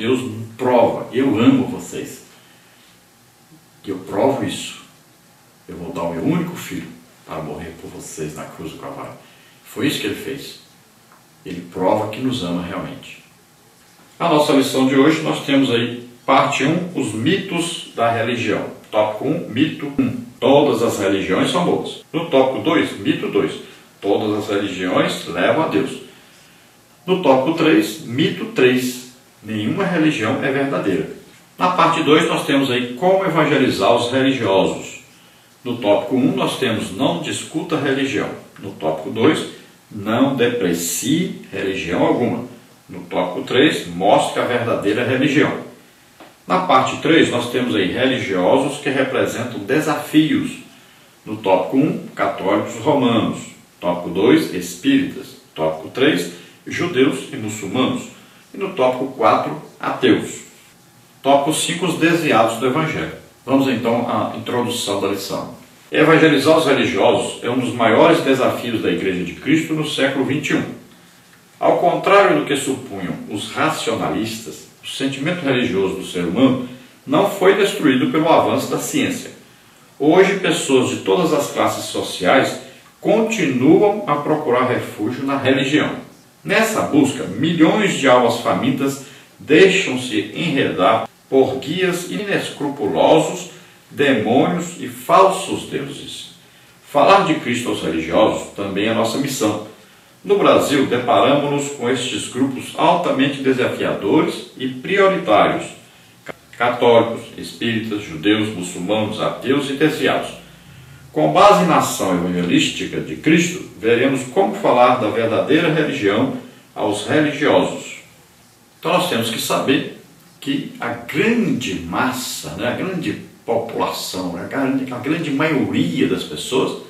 Deus prova, eu amo vocês. E eu provo isso. Eu vou dar o meu único filho para morrer por vocês na cruz do Calvário. Foi isso que ele fez. Ele prova que nos ama realmente. A nossa lição de hoje, nós temos aí parte 1, os mitos da religião. Tópico 1, mito 1. Todas as religiões são boas. No tópico 2, mito 2. Todas as religiões levam a Deus. No tópico 3, mito 3. Nenhuma religião é verdadeira. Na parte 2, nós temos aí como evangelizar os religiosos. No tópico 1, nós temos não discuta religião. No tópico 2, não deprecie religião alguma. No tópico 3, mostre a verdadeira religião. Na parte 3, nós temos aí religiosos que representam desafios. No tópico 1, católicos romanos. Tópico 2, espíritas. Tópico 3, judeus e muçulmanos. E no tópico 4, ateus. Tópico 5, os desviados do Evangelho. Vamos então à introdução da lição. Evangelizar os religiosos é um dos maiores desafios da Igreja de Cristo no século XXI. Ao contrário do que supunham os racionalistas, o sentimento religioso do ser humano não foi destruído pelo avanço da ciência. Hoje, pessoas de todas as classes sociais continuam a procurar refúgio na religião. Nessa busca, milhões de almas famintas deixam-se enredar por guias inescrupulosos, demônios e falsos deuses. Falar de Cristo aos religiosos também é nossa missão. No Brasil, deparamos-nos com estes grupos altamente desafiadores e prioritários: católicos, espíritas, judeus, muçulmanos, ateus e desviados. Com base na ação evangelística de Cristo, veremos como falar da verdadeira religião aos religiosos. Então nós temos que saber que a grande massa, a grande população, a grande maioria das pessoas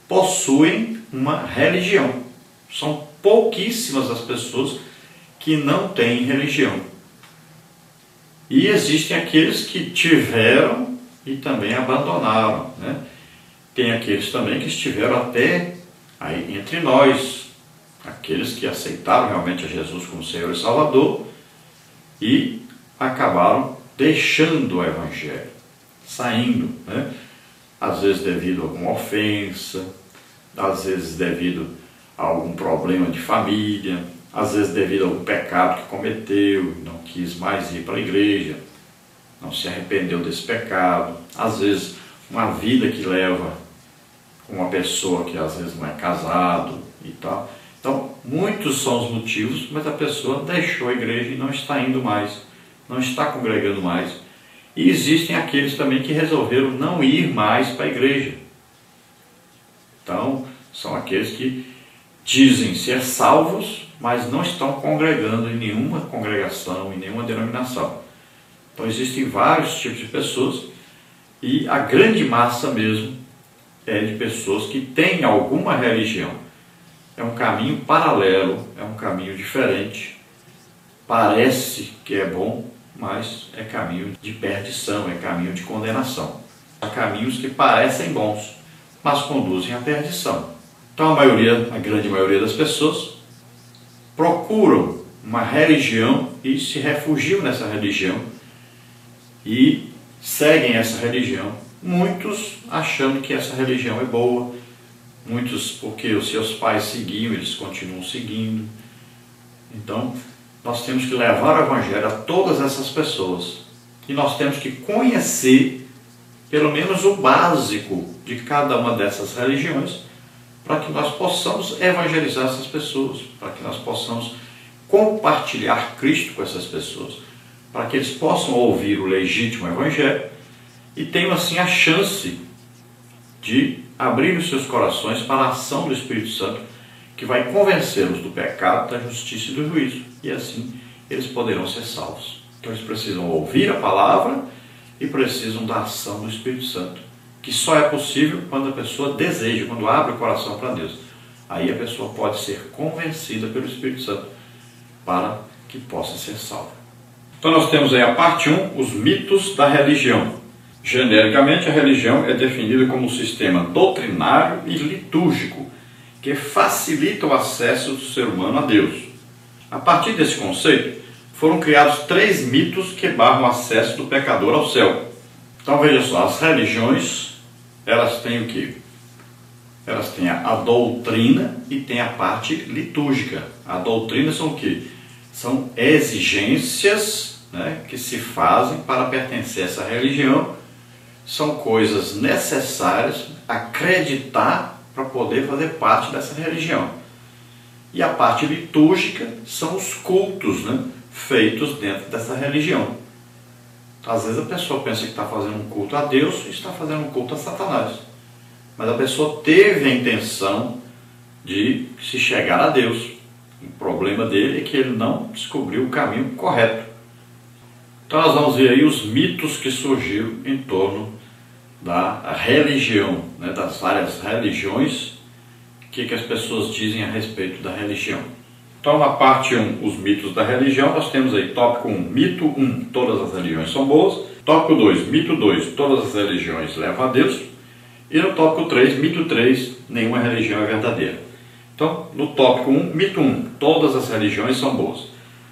possuem uma religião. São pouquíssimas as pessoas que não têm religião. E existem aqueles que tiveram e também abandonaram, Tem aqueles também que estiveram até aí entre nós, aqueles que aceitaram realmente a Jesus como Senhor e Salvador e acabaram deixando o Evangelho, saindo, às vezes devido a alguma ofensa, às vezes devido a algum problema de família, às vezes devido a algum pecado que cometeu, não quis mais ir para a igreja, não se arrependeu desse pecado, às vezes uma vida que leva com uma pessoa que às vezes não é casado e tal. Então, muitos são os motivos, mas a pessoa deixou a igreja e não está indo mais, não está congregando mais. E existem aqueles também que resolveram não ir mais para a igreja. Então, são aqueles que dizem ser salvos, mas não estão congregando em nenhuma congregação, em nenhuma denominação. Então, existem vários tipos de pessoas e a grande massa mesmo é de pessoas que têm alguma religião. É um caminho paralelo, é um caminho diferente. Parece que é bom, mas é caminho de perdição, é caminho de condenação. Há caminhos que parecem bons, mas conduzem à perdição. Então a grande maioria das pessoas procuram uma religião e se refugiam nessa religião e seguem essa religião. Muitos achando que essa religião é boa, muitos porque os seus pais seguiam, eles continuam seguindo. Então, nós temos que levar o Evangelho a todas essas pessoas. E nós temos que conhecer, pelo menos o básico de cada uma dessas religiões, para que nós possamos evangelizar essas pessoas, para que nós possamos compartilhar Cristo com essas pessoas, para que eles possam ouvir o legítimo Evangelho e tenham assim a chance de abrir os seus corações para a ação do Espírito Santo, que vai convencê-los do pecado, da justiça e do juízo, e assim eles poderão ser salvos. Então eles precisam ouvir a palavra e precisam da ação do Espírito Santo, que só é possível quando a pessoa deseja, quando abre o coração para Deus. Aí a pessoa pode ser convencida pelo Espírito Santo para que possa ser salva. Então nós temos aí a parte 1, os mitos da religião. Genericamente, a religião é definida como um sistema doutrinário e litúrgico que facilita o acesso do ser humano a Deus. A partir desse conceito, foram criados 3 mitos que barram o acesso do pecador ao céu. Então veja só, as religiões, elas têm o quê? Elas têm a doutrina e tem a parte litúrgica. A doutrina são o quê? São exigências, né, que se fazem para pertencer a essa religião. São coisas necessárias acreditar para poder fazer parte dessa religião. E a parte litúrgica são os cultos, né, feitos dentro dessa religião. Às vezes a pessoa pensa que está fazendo um culto a Deus e está fazendo um culto a Satanás. Mas a pessoa teve a intenção de se chegar a Deus. O problema dele é que ele não descobriu o caminho correto. Então nós vamos ver aí os mitos que surgiram em torno da religião, né, das várias religiões, o que as pessoas dizem a respeito da religião. Então na parte 1, os mitos da religião, nós temos aí tópico 1, mito 1, todas as religiões são boas. Tópico 2, mito 2, todas as religiões levam a Deus. E no tópico 3, mito 3, nenhuma religião é verdadeira. Então, no tópico 1, mito 1, todas as religiões são boas.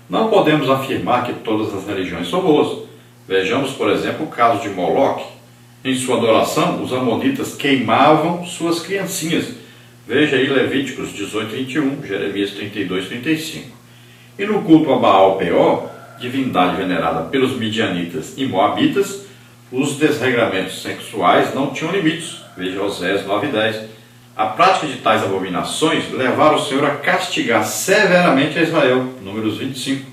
Não podemos afirmar que todas as religiões são boas. Vejamos, por exemplo, o caso de Moloque. Em sua adoração, os amonitas queimavam suas criancinhas. Veja aí Levíticos 18, 21, Jeremias 32, 35. E no culto a Baal-Peor, divindade venerada pelos midianitas e moabitas, os desregramentos sexuais não tinham limites. Veja Oséias 9:10. A prática de tais abominações levaram o Senhor a castigar severamente a Israel. Números 25.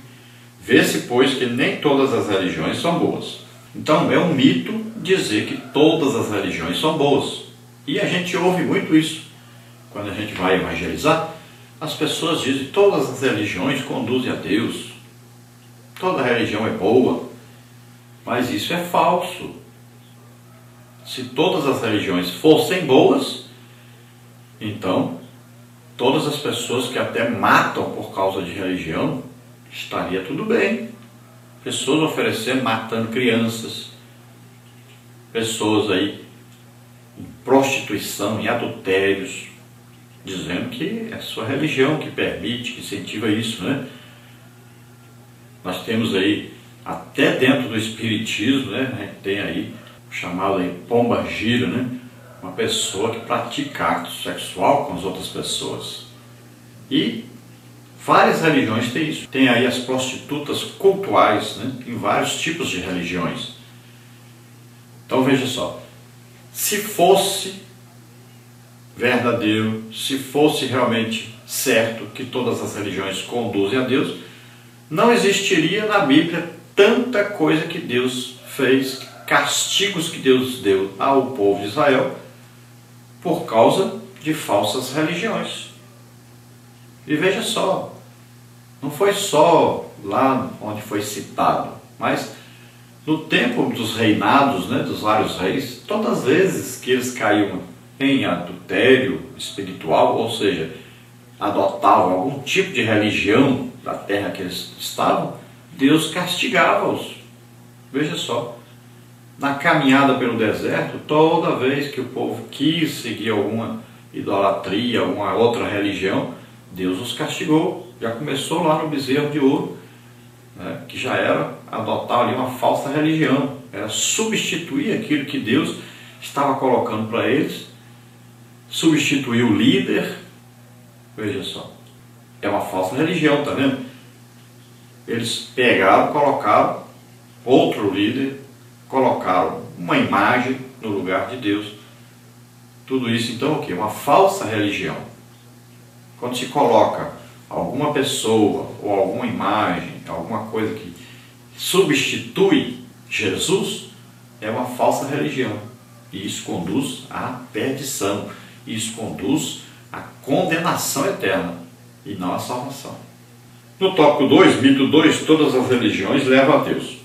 Vê-se, pois, que nem todas as religiões são boas. Então é um mito dizer que todas as religiões são boas. E a gente ouve muito isso. Quando a gente vai evangelizar, as pessoas dizem que todas as religiões conduzem a Deus. Toda religião é boa. Mas isso é falso. Se todas as religiões fossem boas, então todas as pessoas que até matam por causa de religião, estaria tudo bem. Pessoas oferecendo, matando crianças, pessoas aí em prostituição, em adultérios, dizendo que é a sua religião que permite, que incentiva isso, né? Nós temos aí, até dentro do espiritismo, né, a gente tem aí o chamado aí pomba gira, né? Uma pessoa que pratica ato sexual com as outras pessoas. E várias religiões têm isso. Tem aí as prostitutas cultuais, né, em vários tipos de religiões. Então veja só, se fosse verdadeiro, se fosse realmente certo que todas as religiões conduzem a Deus, não existiria na Bíblia tanta coisa que Deus fez, castigos que Deus deu ao povo de Israel por causa de falsas religiões. E veja só, não foi só lá onde foi citado, mas no tempo dos reinados, né, dos vários reis, todas as vezes que eles caíam em adultério espiritual, ou seja, adotavam algum tipo de religião da terra que eles estavam, Deus castigava-os. Veja só, na caminhada pelo deserto, toda vez que o povo quis seguir alguma idolatria, alguma outra religião, Deus os castigou. Já começou lá no bezerro de ouro, né, que já era adotar ali uma falsa religião, era substituir aquilo que Deus estava colocando para eles, substituir o líder. Veja só, é uma falsa religião, tá vendo? Eles pegaram, colocaram outro líder, colocaram uma imagem no lugar de Deus. Tudo isso então o quê? Uma falsa religião. Quando se coloca alguma pessoa ou alguma imagem, alguma coisa que substitui Jesus, é uma falsa religião. E isso conduz à perdição. Isso conduz à condenação eterna e não à salvação. No tópico 2, mito 2, todas as religiões levam a Deus.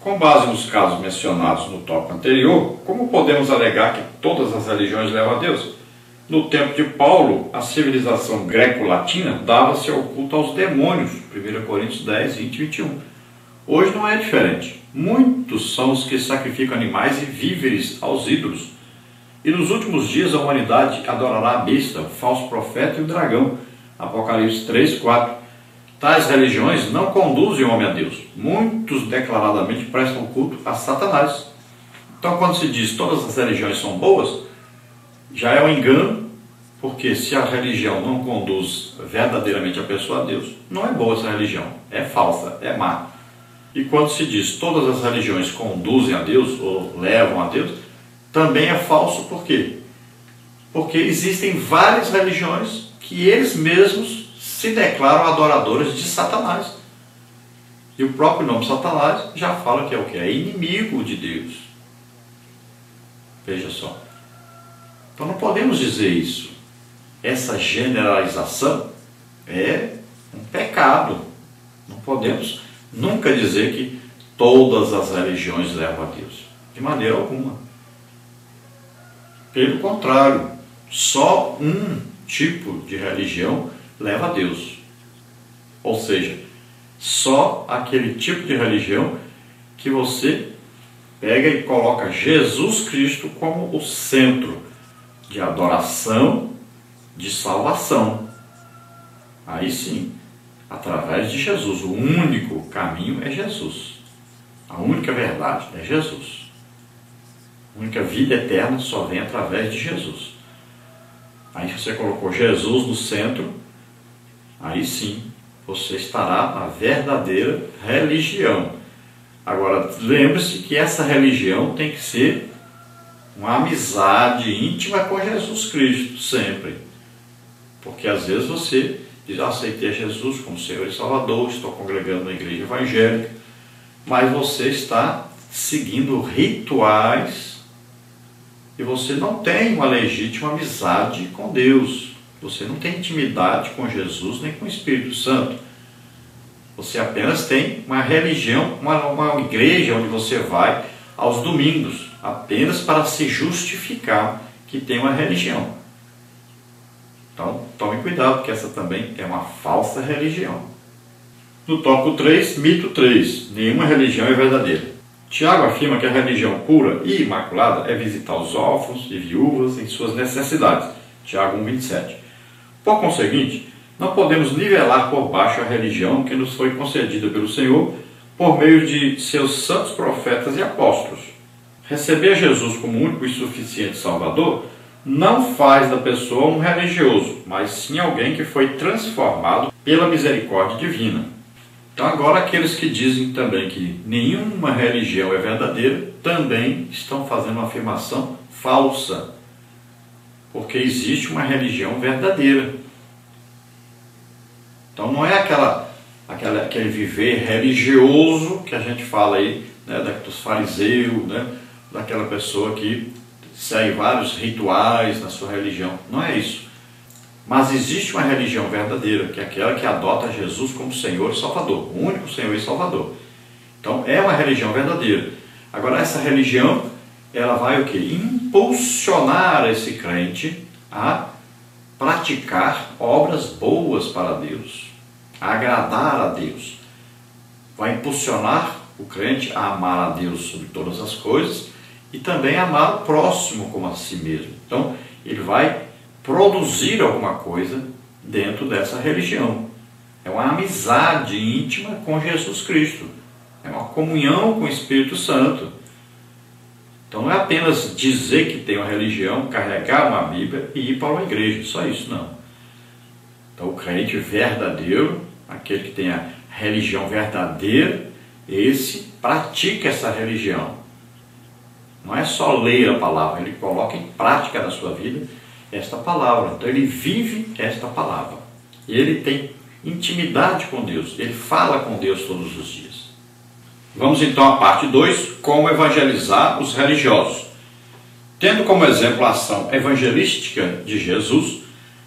Com base nos casos mencionados no tópico anterior, como podemos alegar que todas as religiões levam a Deus? No tempo de Paulo, a civilização greco-latina dava-se ao culto aos demônios, 1 Coríntios 10, 20 e 21. Hoje não é diferente. Muitos são os que sacrificam animais e víveres aos ídolos. E nos últimos dias a humanidade adorará a besta, o falso profeta e o dragão. Apocalipse 3, 4. Tais religiões não conduzem o homem a Deus. Muitos declaradamente prestam culto a Satanás. Então, quando se diz todas as religiões são boas, já é um engano, porque se a religião não conduz verdadeiramente a pessoa a Deus, não é boa essa religião, é falsa, é má. E quando se diz todas as religiões conduzem a Deus ou levam a Deus, também é falso. Por quê? Porque existem várias religiões que eles mesmos se declaram adoradores de Satanás. E o próprio nome Satanás já fala que é o que? É inimigo de Deus. Veja só. Então não podemos dizer isso. Essa generalização é um pecado. Não podemos nunca dizer que todas as religiões levam a Deus. De maneira alguma. Pelo contrário, só um tipo de religião leva a Deus. Ou seja, só aquele tipo de religião que você pega e coloca Jesus Cristo como o centro de adoração, de salvação. Aí sim, através de Jesus, o único caminho é Jesus. A única verdade é Jesus. A única vida eterna só vem através de Jesus. Aí você colocou Jesus no centro, aí sim você estará na verdadeira religião. Agora, lembre-se que essa religião tem que ser uma amizade íntima com Jesus Cristo, sempre. Porque às vezes você diz, aceitei Jesus como Senhor e Salvador, estou congregando na igreja evangélica, mas você está seguindo rituais e você não tem uma legítima amizade com Deus. Você não tem intimidade com Jesus nem com o Espírito Santo. Você apenas tem uma religião, uma igreja onde você vai aos domingos, apenas para se justificar que tem uma religião. Então, tome cuidado, porque essa também é uma falsa religião. No tópico 3, mito 3. Nenhuma religião é verdadeira. Tiago afirma que a religião pura e imaculada é visitar os órfãos e viúvas em suas necessidades. Tiago 1,27. Por conseguinte, não podemos nivelar por baixo a religião que nos foi concedida pelo Senhor por meio de seus santos profetas e apóstolos. Receber Jesus como único e suficiente Salvador não faz da pessoa um religioso, mas sim alguém que foi transformado pela misericórdia divina. Então agora aqueles que dizem também que nenhuma religião é verdadeira, também estão fazendo uma afirmação falsa, porque existe uma religião verdadeira. Então não é aquele viver religioso que a gente fala aí, né, dos fariseus, né, daquela pessoa que segue vários rituais na sua religião. Não é isso. Mas existe uma religião verdadeira, que é aquela que adota Jesus como Senhor e Salvador, o único Senhor e Salvador. Então é uma religião verdadeira. Agora essa religião, ela vai o quê? Impulsionar esse crente a praticar obras boas para Deus, a agradar a Deus. Vai impulsionar o crente a amar a Deus sobre todas as coisas e também amar o próximo como a si mesmo. Então ele vai produzir alguma coisa dentro dessa religião. É uma amizade íntima com Jesus Cristo. É uma comunhão com o Espírito Santo. Então não é apenas dizer que tem uma religião, carregar uma Bíblia e ir para uma igreja. Só isso não. Então o crente verdadeiro, aquele que tem a religião verdadeira, esse pratica essa religião. Não é só ler a palavra, ele coloca em prática na sua vida esta palavra. Então ele vive esta palavra. E ele tem intimidade com Deus. Ele fala com Deus todos os dias. Vamos então à parte 2, como evangelizar os religiosos. Tendo como exemplo a ação evangelística de Jesus,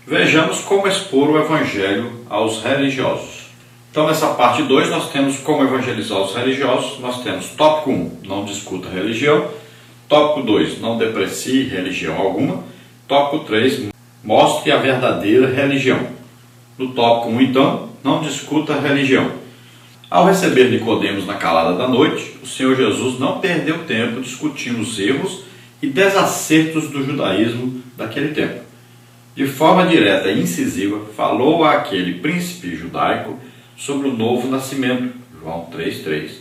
vejamos como expor o evangelho aos religiosos. Então nessa parte 2 nós temos como evangelizar os religiosos. Nós temos tópico 1, não discuta religião. Tópico 2, não deprecie religião alguma. Tópico 3, mostre a verdadeira religião. No tópico 1, então, não discuta religião. Ao receber Nicodemos na calada da noite, o Senhor Jesus não perdeu tempo discutindo os erros e desacertos do judaísmo daquele tempo. De forma direta e incisiva, falou àquele príncipe judaico sobre o novo nascimento, João 3,3.